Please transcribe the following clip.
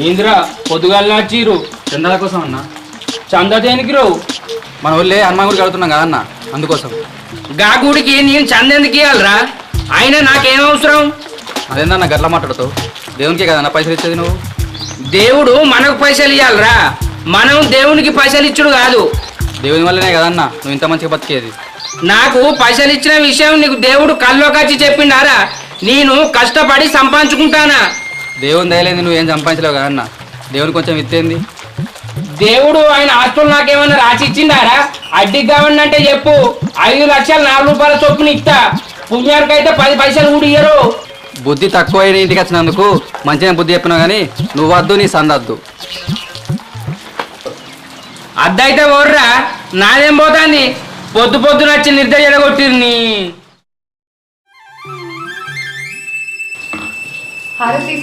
ఏంద్రా పొద్దుగాల నచ్చిరు చందాల కోసం అన్న. చందా దేనికి రావు? మన ఊళ్ళే హనుమాన్ గుడి కడుతున్నాం కదన్న, అందుకోసం. గా గుడికి నేను చంద ఎందుకు ఇవ్వాలరా? అయినా నాకేం అవసరం? అదేందన్న గట్ల మాట్లాడుతావు? దేవునికే కదన్న పైసలు ఇచ్చేది నువ్వు. దేవుడు మనకు పైసలు ఇవ్వాలరా, మనం దేవునికి పైసలు ఇచ్చుడు కాదు. దేవుని వల్లనే కదన్న నువ్వు ఇంత మంచిగా బతికేది. నాకు పైసలు ఇచ్చిన విషయం నీకు దేవుడు కల్లోకొచ్చి చెప్పిండారా? నేను కష్టపడి సంపాదించుకుంటానా? దేవుని దయలేదు నువ్వేం సంపాదించలేవు కదన్న, దేవుని కొంచెం ఇచ్చేంది. దేవుడు ఆయన ఆస్తులు నాకేమన్నా రాసి ఇచ్చిండారా? అడ్డికి కావనంటే చెప్పు, 5 లక్షలు 4 రూపాయల చొప్పున ఇస్తా. పుణ్యానికైతే 10 పైసలు కూడా ఇయ్యరు. బుద్ధి తక్కువ ఇంటికి వచ్చినందుకు మంచిగా బుద్ధి చెప్పినావు కానీ నువ్వు వద్దు, నీ సందద్దు. అద్దయితే ఓర్రా, నాదేం పోతాంది? పొద్దు పొద్దున వచ్చి నిద్ర ఎడగొట్టిర్ని. హారతి